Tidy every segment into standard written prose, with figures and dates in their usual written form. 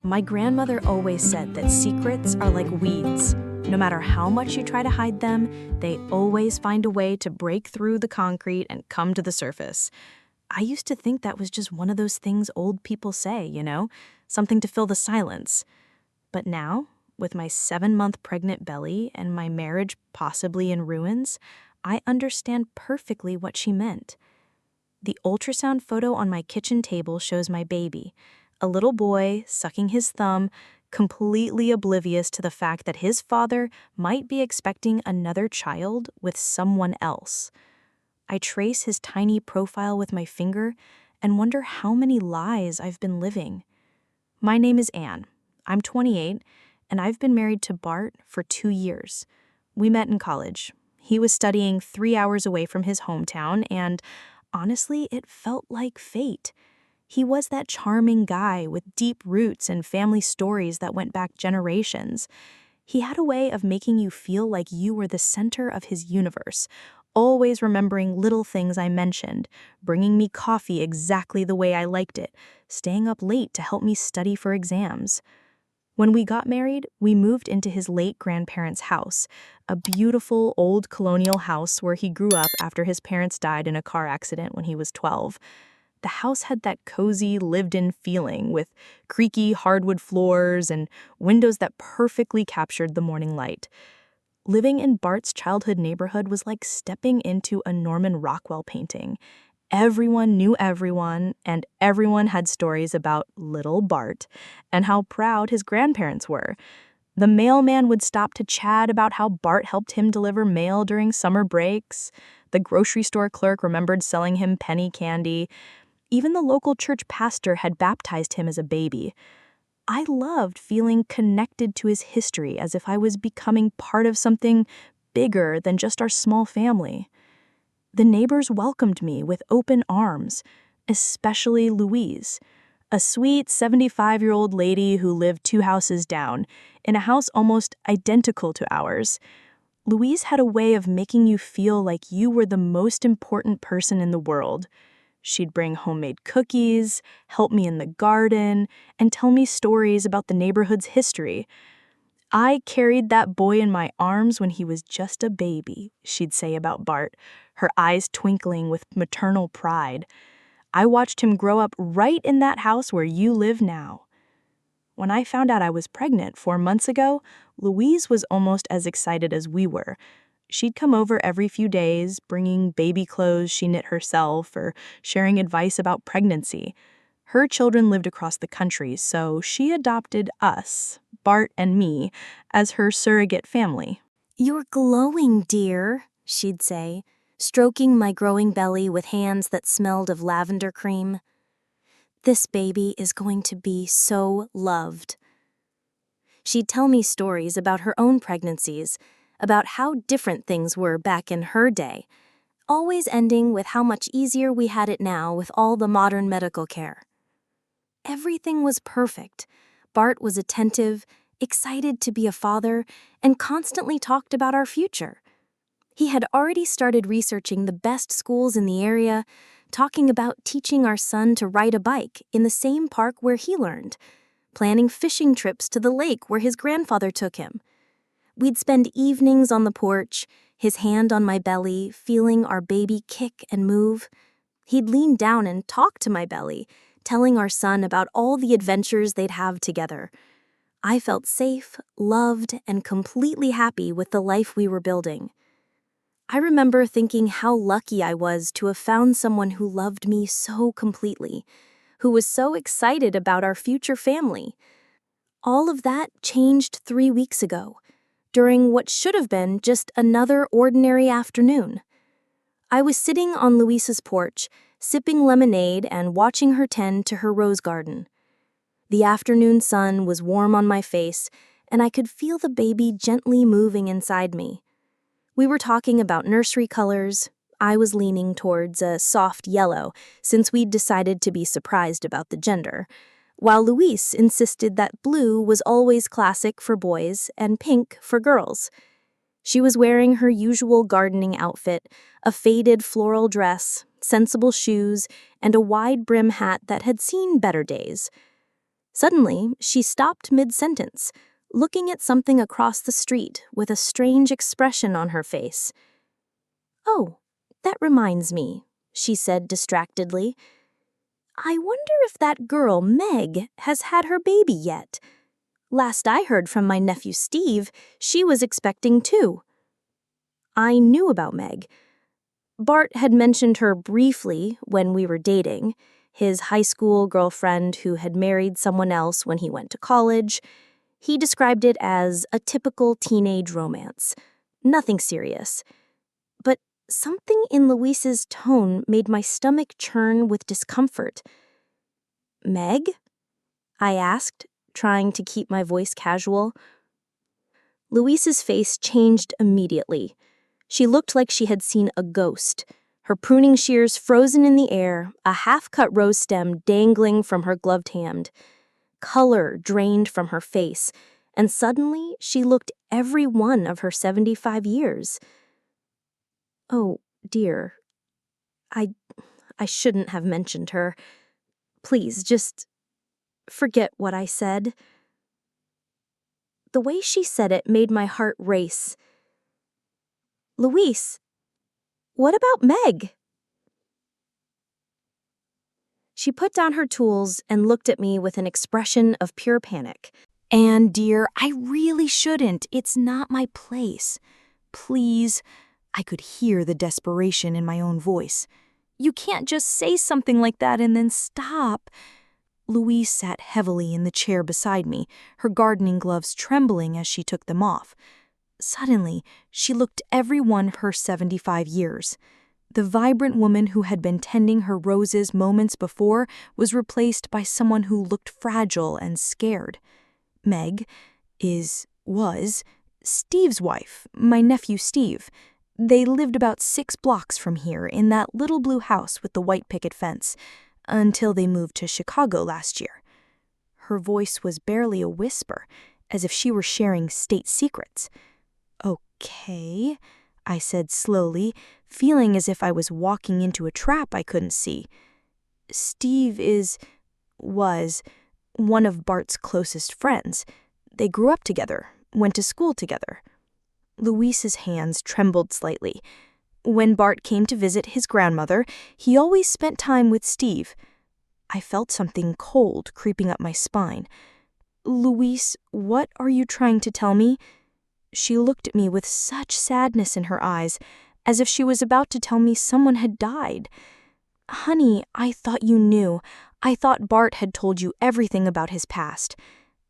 My grandmother always said that secrets are like weeds. No matter how much you try to hide them, they always find a way to break through the concrete and come to the surface. I used to think that was just one of those things old people say, something to fill the silence. But now, with my 7-month pregnant belly and my marriage possibly in ruins, I understand perfectly what she meant. The ultrasound photo on my kitchen table shows my baby, a little boy sucking his thumb, completely oblivious to the fact that his father might be expecting another child with someone else. I trace his tiny profile with my finger and wonder how many lies I've been living. My name is Anne. I'm 28, and I've been married to Bart for 2 years. We met in college. He was studying 3 hours away from his hometown, and honestly, it felt like fate. He was that charming guy with deep roots and family stories that went back generations. He had a way of making you feel like you were the center of his universe, always remembering little things I mentioned, bringing me coffee exactly the way I liked it, staying up late to help me study for exams. When we got married, we moved into his late grandparents' house, a beautiful old colonial house where he grew up after his parents died in a car accident when he was 12. The house had that cozy, lived-in feeling with creaky hardwood floors and windows that perfectly captured the morning light. Living in Bart's childhood neighborhood was like stepping into a Norman Rockwell painting. Everyone knew everyone, and everyone had stories about little Bart and how proud his grandparents were. The mailman would stop to chat about how Bart helped him deliver mail during summer breaks. The grocery store clerk remembered selling him penny candy. Even the local church pastor had baptized him as a baby. I loved feeling connected to his history as if I was becoming part of something bigger than just our small family. The neighbors welcomed me with open arms, especially Louise, a sweet 75-year-old lady who lived 2 houses down, in a house almost identical to ours. Louise had a way of making you feel like you were the most important person in the world. She'd bring homemade cookies, help me in the garden, and tell me stories about the neighborhood's history. "I carried that boy in my arms when he was just a baby," she'd say about Bart, her eyes twinkling with maternal pride. "I watched him grow up right in that house where you live now." When I found out I was pregnant 4 months ago, Louise was almost as excited as we were. She'd come over every few days, bringing baby clothes she knit herself or sharing advice about pregnancy. Her children lived across the country, so she adopted us, Bart and me, as her surrogate family. "You're glowing, dear," she'd say, stroking my growing belly with hands that smelled of lavender cream. "This baby is going to be so loved." She'd tell me stories about her own pregnancies, about how different things were back in her day, always ending with how much easier we had it now with all the modern medical care. Everything was perfect. Bart was attentive, excited to be a father, and constantly talked about our future. He had already started researching the best schools in the area, talking about teaching our son to ride a bike in the same park where he learned, planning fishing trips to the lake where his grandfather took him. We'd spend evenings on the porch, his hand on my belly, feeling our baby kick and move. He'd lean down and talk to my belly, telling our son about all the adventures they'd have together. I felt safe, loved, and completely happy with the life we were building. I remember thinking how lucky I was to have found someone who loved me so completely, who was so excited about our future family. All of that changed 3 weeks ago, during what should have been just another ordinary afternoon. I was sitting on Luisa's porch, sipping lemonade and watching her tend to her rose garden. The afternoon sun was warm on my face, and I could feel the baby gently moving inside me. We were talking about nursery colors. I was leaning towards a soft yellow, since we'd decided to be surprised about the gender, while Luis insisted that blue was always classic for boys and pink for girls. She was wearing her usual gardening outfit, a faded floral dress, sensible shoes, and a wide brim hat that had seen better days. Suddenly, she stopped mid-sentence, looking at something across the street with a strange expression on her face. "Oh, that reminds me," she said distractedly. "I wonder if that girl, Meg, has had her baby yet. Last I heard from my nephew Steve, she was expecting too." I knew about Meg. Bart had mentioned her briefly when we were dating, his high school girlfriend who had married someone else when he went to college. He described it as a typical teenage romance. Nothing serious. But something in Luis's tone made my stomach churn with discomfort. "Meg?" I asked, trying to keep my voice casual. Luis's face changed immediately. She looked like she had seen a ghost, her pruning shears frozen in the air, a half-cut rose stem dangling from her gloved hand. Color drained from her face, and suddenly she looked every one of her 75 years. "Oh, dear. I shouldn't have mentioned her. Please, just forget what I said." The way she said it made my heart race. "Luis, what about Meg?" She put down her tools and looked at me with an expression of pure panic. "Anne, dear, I really shouldn't. It's not my place. Please." I could hear the desperation in my own voice. "You can't just say something like that and then stop." Louise sat heavily in the chair beside me, her gardening gloves trembling as she took them off. Suddenly, she looked every one of her 75 years. The vibrant woman who had been tending her roses moments before was replaced by someone who looked fragile and scared. Meg was Steve's wife, my nephew Steve. They lived about 6 blocks from here in that little blue house with the white picket fence, until they moved to Chicago last year. Her voice was barely a whisper, as if she were sharing state secrets. "Okay," I said slowly, feeling as if I was walking into a trap I couldn't see. "Steve was one of Bart's closest friends. They grew up together, went to school together." Luis's hands trembled slightly. When Bart came to visit his grandmother, he always spent time with Steve. I felt something cold creeping up my spine. "Luis, what are you trying to tell me?" She looked at me with such sadness in her eyes, as if she was about to tell me someone had died. "Honey, I thought you knew. I thought Bart had told you everything about his past.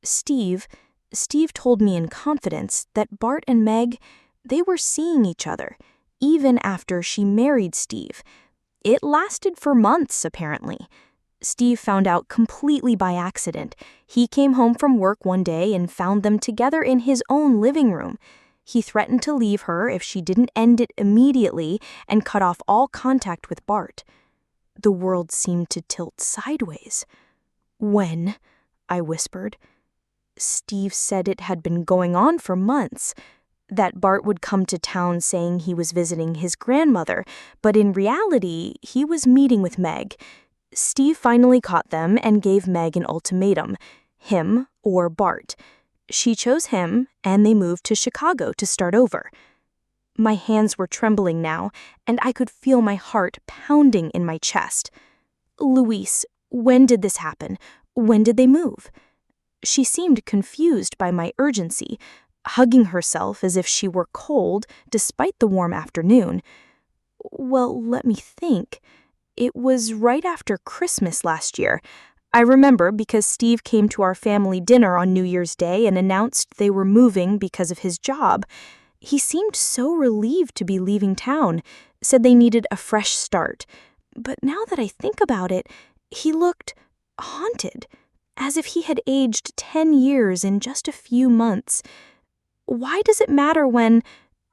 Steve told me in confidence that Bart and Meg, they were seeing each other, even after she married Steve. It lasted for months, apparently. Steve found out completely by accident. He came home from work one day and found them together in his own living room. He threatened to leave her if she didn't end it immediately and cut off all contact with Bart." The world seemed to tilt sideways. "When?" I whispered. "Steve said it had been going on for months. That Bart would come to town saying he was visiting his grandmother, but in reality, he was meeting with Meg. Steve finally caught them and gave Meg an ultimatum, him or Bart. She chose him, and they moved to Chicago to start over." My hands were trembling now, and I could feel my heart pounding in my chest. "Luis, when did this happen? When did they move?" She seemed confused by my urgency, hugging herself as if she were cold despite the warm afternoon. "Well, let me think. It was right after Christmas last year. I remember because Steve came to our family dinner on New Year's Day and announced they were moving because of his job. He seemed so relieved to be leaving town, said they needed a fresh start. But now that I think about it, he looked haunted, as if he had aged 10 years in just a few months. Why does it matter when—"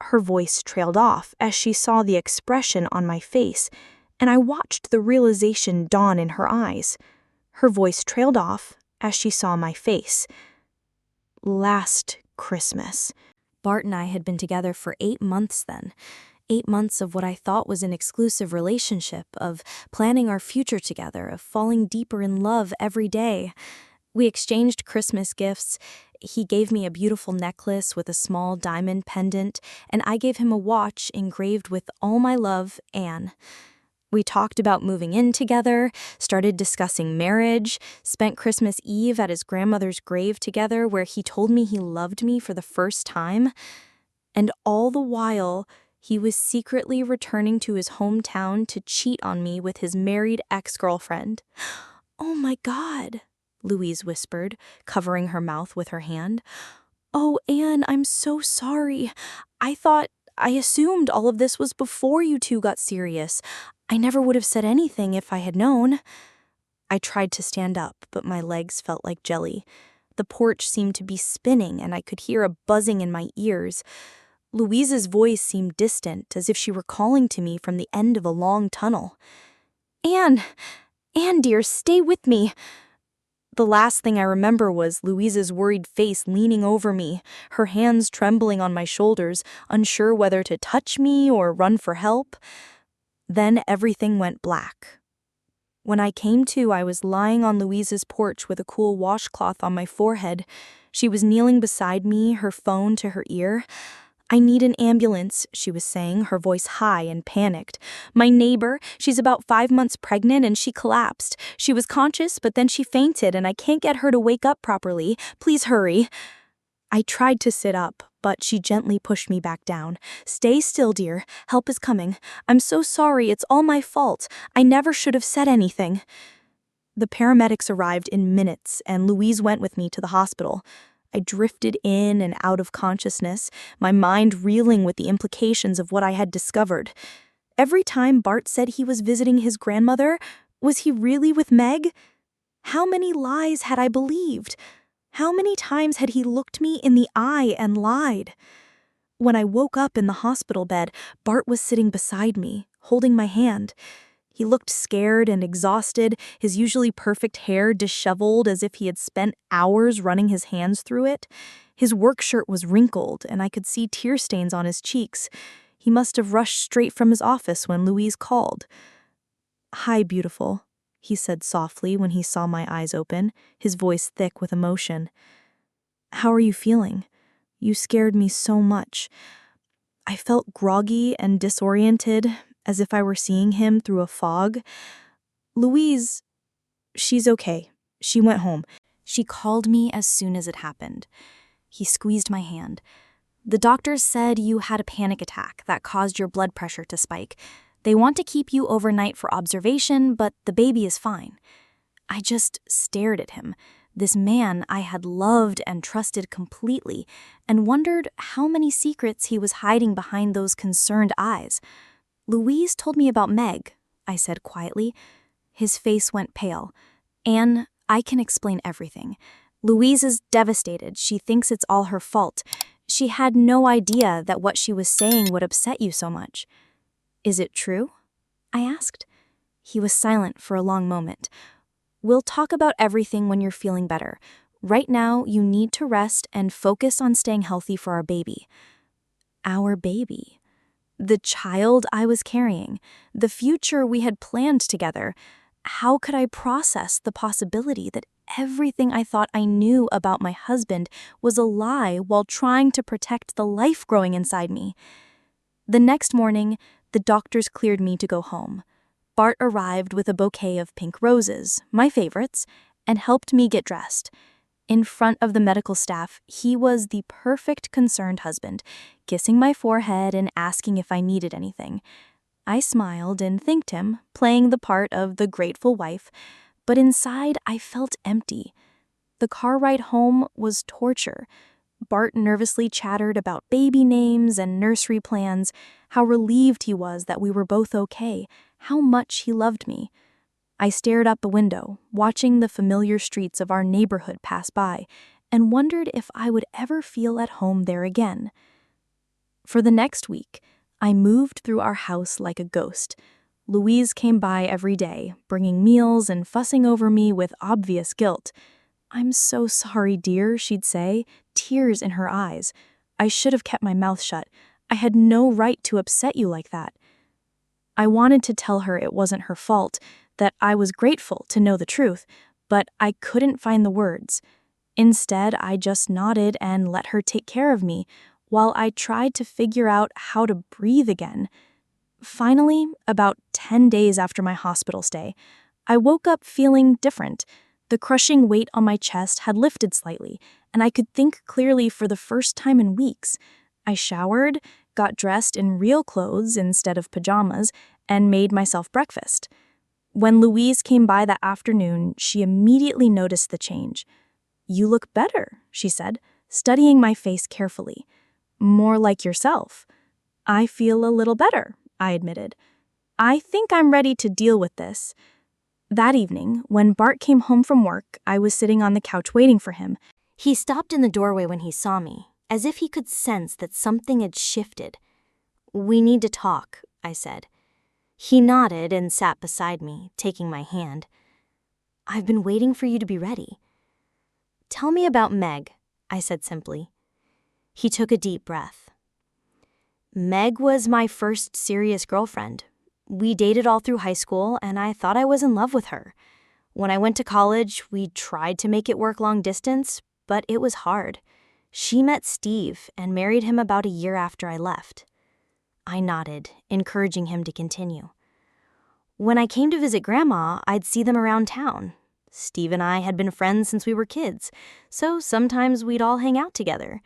Her voice trailed off as she saw the expression on my face, and I watched the realization dawn in her eyes. Her voice trailed off as she saw my face. "Last Christmas." Bart and I had been together for 8 months then. 8 months of what I thought was an exclusive relationship, of planning our future together, of falling deeper in love every day. We exchanged Christmas gifts. He gave me a beautiful necklace with a small diamond pendant, and I gave him a watch engraved with all my love, Anne. We talked about moving in together, started discussing marriage, spent Christmas Eve at his grandmother's grave together where he told me he loved me for the first time. And all the while, he was secretly returning to his hometown to cheat on me with his married ex-girlfriend. "Oh my God," Louise whispered, covering her mouth with her hand. "Oh, Anne, I'm so sorry. I assumed all of this was before you two got serious. I never would have said anything if I had known." I tried to stand up, but my legs felt like jelly. The porch seemed to be spinning, and I could hear a buzzing in my ears. Louise's voice seemed distant, as if she were calling to me from the end of a long tunnel. Anne dear, stay with me." The last thing I remember was Louise's worried face leaning over me, her hands trembling on my shoulders, unsure whether to touch me or run for help. Then everything went black. When I came to, I was lying on Louise's porch with a cool washcloth on my forehead. She was kneeling beside me, her phone to her ear. "I need an ambulance," she was saying, her voice high and panicked. "My neighbor, she's about 5 months pregnant and she collapsed. She was conscious, but then she fainted and I can't get her to wake up properly. Please hurry." I tried to sit up, but she gently pushed me back down. "Stay still, dear. Help is coming. I'm so sorry, it's all my fault. I never should have said anything." The paramedics arrived in minutes, and Louise went with me to the hospital. I drifted in and out of consciousness, my mind reeling with the implications of what I had discovered. Every time Bart said he was visiting his grandmother, was he really with Meg? How many lies had I believed? How many times had he looked me in the eye and lied? When I woke up in the hospital bed, Bart was sitting beside me, holding my hand. He looked scared and exhausted, his usually perfect hair disheveled as if he had spent hours running his hands through it. His work shirt was wrinkled, and I could see tear stains on his cheeks. He must have rushed straight from his office when Louise called. "Hi, beautiful," he said softly when he saw my eyes open, his voice thick with emotion. "How are you feeling? You scared me so much." I felt groggy and disoriented, as if I were seeing him through a fog. "Louise, she's okay. She went home." She called me as soon as it happened. He squeezed my hand. "The doctors said you had a panic attack that caused your blood pressure to spike. They want to keep you overnight for observation, but the baby is fine." I just stared at him, this man I had loved and trusted completely, and wondered how many secrets he was hiding behind those concerned eyes. "Louise told me about Meg," I said quietly. His face went pale. "Anne, I can explain everything. Louise is devastated. She thinks it's all her fault. She had no idea that what she was saying would upset you so much." "Is it true?" I asked. He was silent for a long moment. "We'll talk about everything when you're feeling better. Right now, you need to rest and focus on staying healthy for our baby." Our baby. The child I was carrying, the future we had planned together. How could I process the possibility that everything I thought I knew about my husband was a lie while trying to protect the life growing inside me? The next morning, the doctors cleared me to go home. Bart arrived with a bouquet of pink roses, my favorites, and helped me get dressed. In front of the medical staff, he was the perfect concerned husband, kissing my forehead and asking if I needed anything. I smiled and thanked him, playing the part of the grateful wife, but inside I felt empty. The car ride home was torture. Bart nervously chattered about baby names and nursery plans, how relieved he was that we were both okay, how much he loved me. I stared out the window, watching the familiar streets of our neighborhood pass by, and wondered if I would ever feel at home there again. For the next week, I moved through our house like a ghost. Louise came by every day, bringing meals and fussing over me with obvious guilt. "I'm so sorry, dear," she'd say, tears in her eyes. "I should have kept my mouth shut. I had no right to upset you like that." I wanted to tell her it wasn't her fault, that I was grateful to know the truth, but I couldn't find the words. Instead, I just nodded and let her take care of me while I tried to figure out how to breathe again. Finally, about 10 days after my hospital stay, I woke up feeling different. The crushing weight on my chest had lifted slightly, and I could think clearly for the first time in weeks. I showered, got dressed in real clothes instead of pajamas, and made myself breakfast. When Louise came by that afternoon, she immediately noticed the change. "You look better," she said, studying my face carefully. "More like yourself." "I feel a little better," I admitted. "I think I'm ready to deal with this." That evening, when Bart came home from work, I was sitting on the couch waiting for him. He stopped in the doorway when he saw me, as if he could sense that something had shifted. "We need to talk," I said. He nodded and sat beside me, taking my hand. "I've been waiting for you to be ready." "Tell me about Meg," I said simply. He took a deep breath. "Meg was my first serious girlfriend. We dated all through high school, and I thought I was in love with her. When I went to college, we tried to make it work long distance, but it was hard. She met Steve and married him about a year after I left." I nodded, encouraging him to continue. "When I came to visit Grandma, I'd see them around town. Steve and I had been friends since we were kids, so sometimes we'd all hang out together.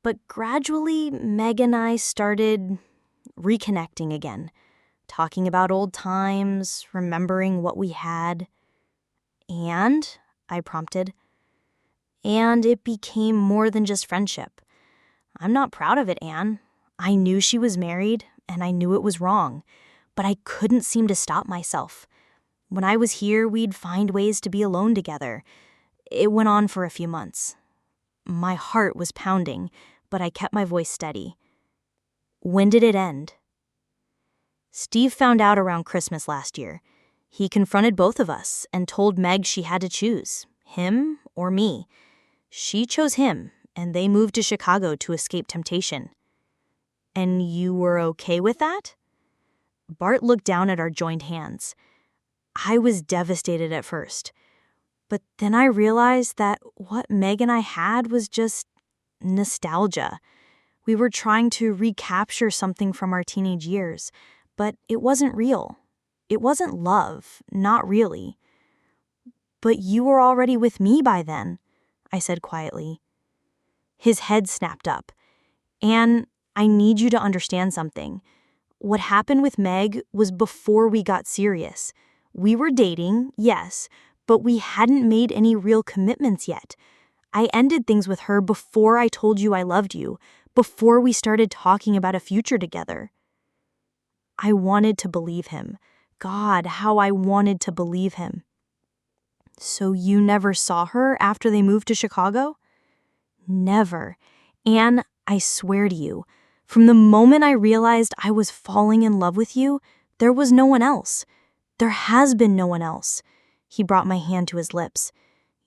But gradually, Meg and I started reconnecting again, talking about old times, remembering what we had." "And?" I prompted. "And it became more than just friendship. I'm not proud of it, Anne. I knew she was married, and I knew it was wrong, but I couldn't seem to stop myself. When I was here, we'd find ways to be alone together. It went on for a few months." My heart was pounding, but I kept my voice steady. "When did it end?" "Steve found out around Christmas last year. He confronted both of us and told Meg she had to choose, him or me. She chose him, and they moved to Chicago to escape temptation." "And you were okay with that?" Bart looked down at our joined hands. I was devastated at first, but then I realized that what Meg and I had was just nostalgia. We were trying to recapture something from our teenage years, but it wasn't real. It wasn't love, not really. "But you were already with me by then," I said quietly. His head snapped up. "Anne, I need you to understand something. What happened with Meg was before we got serious. We were dating, yes, but we hadn't made any real commitments yet. I ended things with her before I told you I loved you, before we started talking about a future together." I wanted to believe him. God, how I wanted to believe him. "So you never saw her after they moved to Chicago?" "Never. Anne, I swear to you, from the moment I realized I was falling in love with you, there was no one else. There has been no one else." He brought my hand to his lips.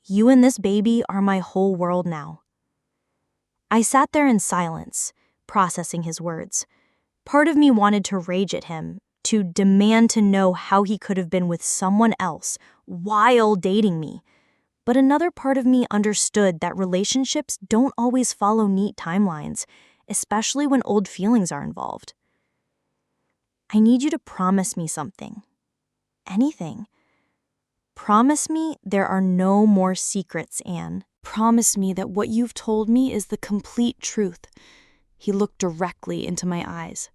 "You and this baby are my whole world now." I sat there in silence, processing his words. Part of me wanted to rage at him, to demand to know how he could have been with someone else while dating me. But another part of me understood that relationships don't always follow neat timelines, especially when old feelings are involved. "I need you to promise me something. Anything. Promise me there are no more secrets, Anne. Promise me that what you've told me is the complete truth." He looked directly into my eyes.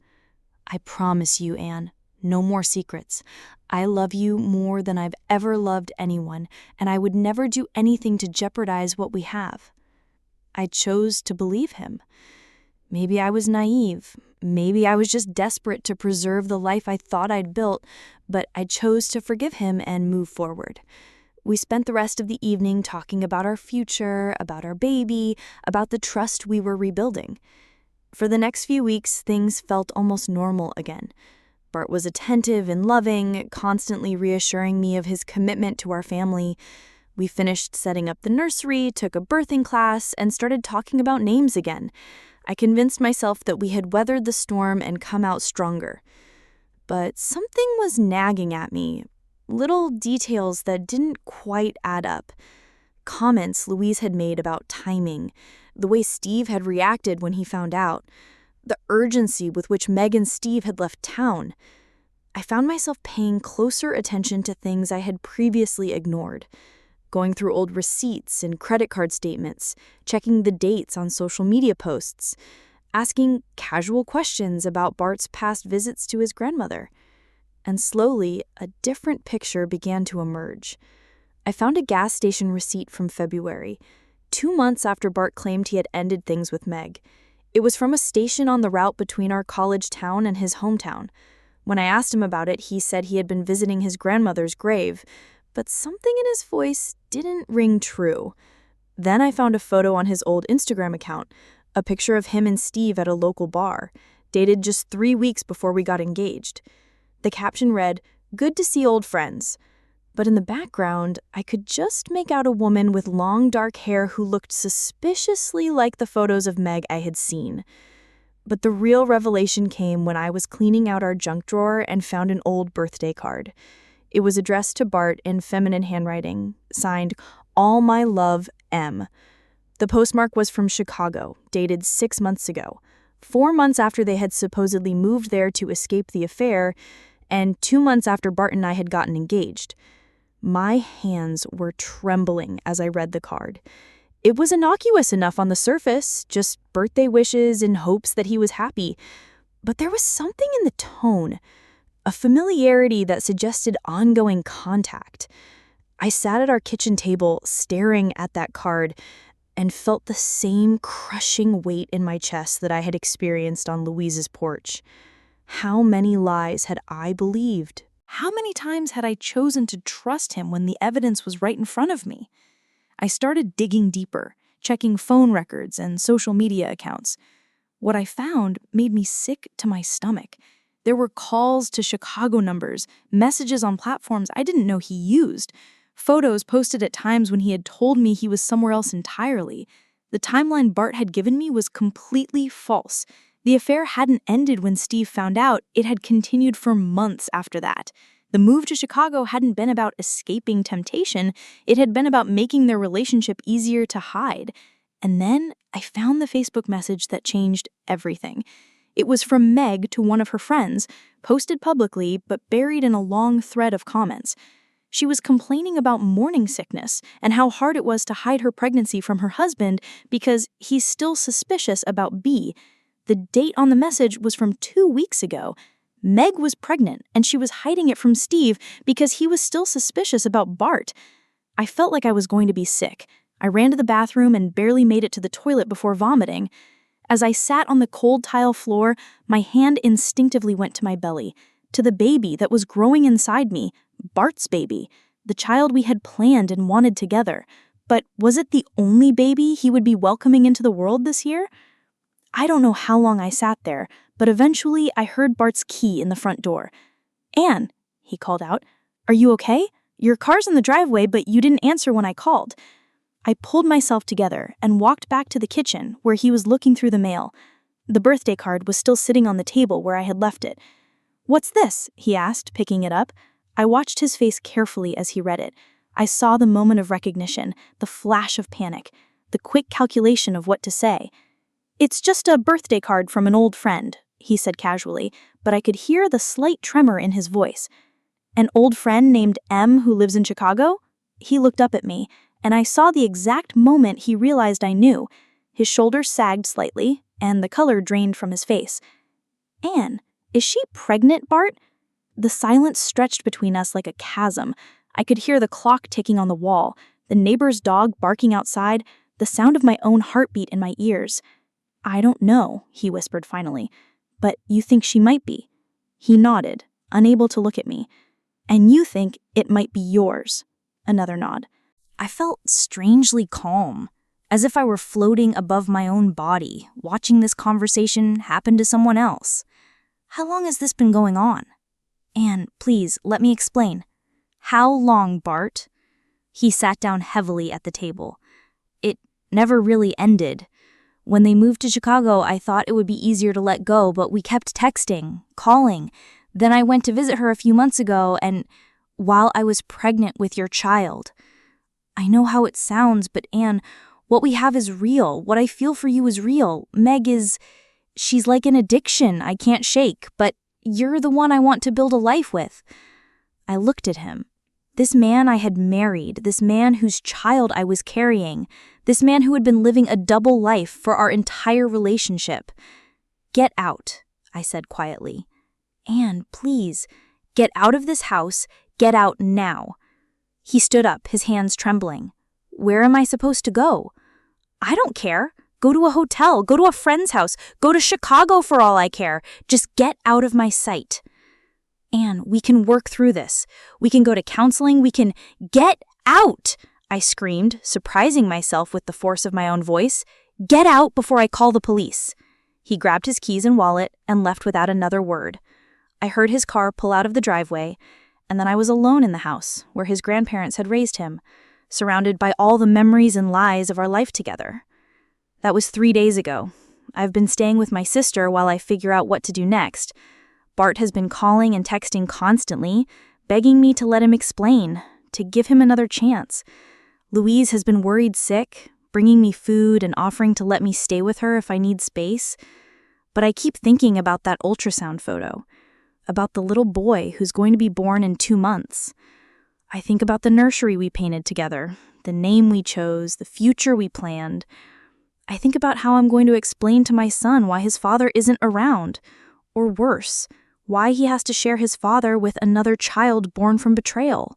"I promise you, Anne, no more secrets. I love you more than I've ever loved anyone, and I would never do anything to jeopardize what we have." I chose to believe him. Maybe I was naive. Maybe I was just desperate to preserve the life I thought I'd built, but I chose to forgive him and move forward. We spent the rest of the evening talking about our future, about our baby, about the trust we were rebuilding. For the next few weeks, things felt almost normal again. Bart was attentive and loving, constantly reassuring me of his commitment to our family. We finished setting up the nursery, took a birthing class, and started talking about names again. I convinced myself that we had weathered the storm and come out stronger. But something was nagging at me. Little details that didn't quite add up. Comments Louise had made about timing, the way Steve had reacted when he found out, the urgency with which Meg and Steve had left town. I found myself paying closer attention to things I had previously ignored, going through old receipts and credit card statements, checking the dates on social media posts, asking casual questions about Bart's past visits to his grandmother. And slowly, a different picture began to emerge. I found a gas station receipt from February, 2 months after Bart claimed he had ended things with Meg. It was from a station on the route between our college town and his hometown. When I asked him about it, he said he had been visiting his grandmother's grave, but something in his voice didn't ring true. Then I found a photo on his old Instagram account, a picture of him and Steve at a local bar, dated just 3 weeks before we got engaged. The caption read, "Good to see old friends." But in the background, I could just make out a woman with long dark hair who looked suspiciously like the photos of Meg I had seen. But the real revelation came when I was cleaning out our junk drawer and found an old birthday card. It was addressed to Bart in feminine handwriting, signed, "All my love, M." The postmark was from Chicago, dated 6 months ago, 4 months after they had supposedly moved there to escape the affair, and 2 months after Bart and I had gotten engaged. My hands were trembling as I read the card. It was innocuous enough on the surface, just birthday wishes in hopes that he was happy. But there was something in the tone, a familiarity that suggested ongoing contact. I sat at our kitchen table, staring at that card, and felt the same crushing weight in my chest that I had experienced on Louise's porch. How many lies had I believed? How many times had I chosen to trust him when the evidence was right in front of me? I started digging deeper, checking phone records and social media accounts. What I found made me sick to my stomach. There were calls to Chicago numbers, messages on platforms I didn't know he used, photos posted at times when he had told me he was somewhere else entirely. The timeline Bart had given me was completely false. The affair hadn't ended when Steve found out, it had continued for months after that. The move to Chicago hadn't been about escaping temptation, it had been about making their relationship easier to hide. And then I found the Facebook message that changed everything. It was from Meg to one of her friends, posted publicly but buried in a long thread of comments. She was complaining about morning sickness and how hard it was to hide her pregnancy from her husband because he's still suspicious about B. The date on the message was from 2 weeks ago. Meg was pregnant, and she was hiding it from Steve because he was still suspicious about Bart. I felt like I was going to be sick. I ran to the bathroom and barely made it to the toilet before vomiting. As I sat on the cold tile floor, my hand instinctively went to my belly, to the baby that was growing inside me, Bart's baby, the child we had planned and wanted together. But was it the only baby he would be welcoming into the world this year? I don't know how long I sat there, but eventually I heard Bart's key in the front door. "Anne," he called out, "are you okay? Your car's in the driveway, but you didn't answer when I called." I pulled myself together and walked back to the kitchen where he was looking through the mail. The birthday card was still sitting on the table where I had left it. "What's this?" he asked, picking it up. I watched his face carefully as he read it. I saw the moment of recognition, the flash of panic, the quick calculation of what to say. "It's just a birthday card from an old friend," he said casually, but I could hear the slight tremor in his voice. "An old friend named M who lives in Chicago?" He looked up at me, and I saw the exact moment he realized I knew. His shoulders sagged slightly, and the color drained from his face. "Anne, is she pregnant, Bart?" The silence stretched between us like a chasm. I could hear the clock ticking on the wall, the neighbor's dog barking outside, the sound of my own heartbeat in my ears. "I don't know," he whispered finally, "but you think she might be?" He nodded, unable to look at me. "And you think it might be yours?" Another nod. I felt strangely calm, as if I were floating above my own body, watching this conversation happen to someone else. "How long has this been going on?" "Anne, please, let me explain." "How long, Bart?" He sat down heavily at the table. "It never really ended. When they moved to Chicago, I thought it would be easier to let go, but we kept texting, calling. Then I went to visit her a few months ago, and while I was pregnant with your child. I know how it sounds, but Anne, what we have is real. What I feel for you is real. She's like an addiction I can't shake, but you're the one I want to build a life with. I looked at him. This man I had married, this man whose child I was carrying, this man who had been living a double life for our entire relationship. Get out, I said quietly. Anne, please, get out of this house, get out now. He stood up, his hands trembling. Where am I supposed to go? I don't care. Go to a hotel, go to a friend's house, go to Chicago for all I care. Just get out of my sight. Anne, we can work through this. We can go to counseling, we can get out, I screamed, surprising myself with the force of my own voice. Get out before I call the police. He grabbed his keys and wallet and left without another word. I heard his car pull out of the driveway, and then I was alone in the house where his grandparents had raised him, surrounded by all the memories and lies of our life together. That was 3 days ago. I've been staying with my sister while I figure out what to do next. Bart has been calling and texting constantly, begging me to let him explain, to give him another chance. Louise has been worried sick, bringing me food and offering to let me stay with her if I need space. But I keep thinking about that ultrasound photo, about the little boy who's going to be born in 2 months. I think about the nursery we painted together, the name we chose, the future we planned. I think about how I'm going to explain to my son why his father isn't around, or worse, why he has to share his father with another child born from betrayal.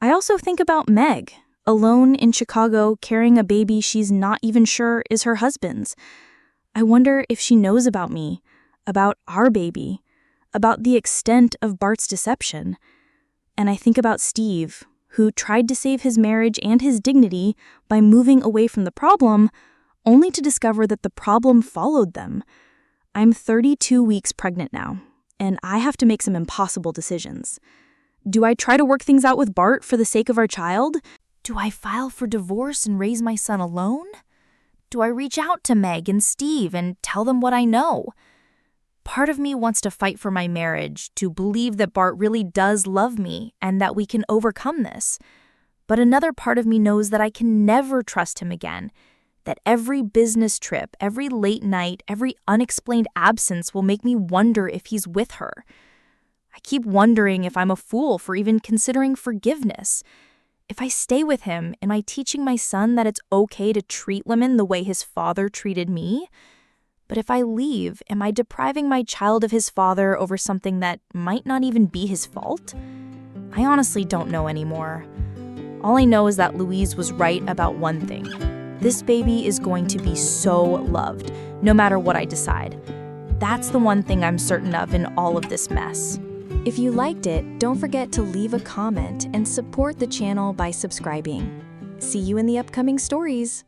I also think about Meg, alone in Chicago carrying a baby she's not even sure is her husband's. I wonder if she knows about me, about our baby, about the extent of Bart's deception. And I think about Steve, who tried to save his marriage and his dignity by moving away from the problem, only to discover that the problem followed them. I'm 32 weeks pregnant now, and I have to make some impossible decisions. Do I try to work things out with Bart for the sake of our child? Do I file for divorce and raise my son alone? Do I reach out to Meg and Steve and tell them what I know? Part of me wants to fight for my marriage, to believe that Bart really does love me and that we can overcome this. But another part of me knows that I can never trust him again, that every business trip, every late night, every unexplained absence will make me wonder if he's with her. I keep wondering if I'm a fool for even considering forgiveness. If I stay with him, am I teaching my son that it's okay to treat women the way his father treated me? But if I leave, am I depriving my child of his father over something that might not even be his fault? I honestly don't know anymore. All I know is that Louise was right about one thing. This baby is going to be so loved, no matter what I decide. That's the one thing I'm certain of in all of this mess. If you liked it, don't forget to leave a comment and support the channel by subscribing. See you in the upcoming stories.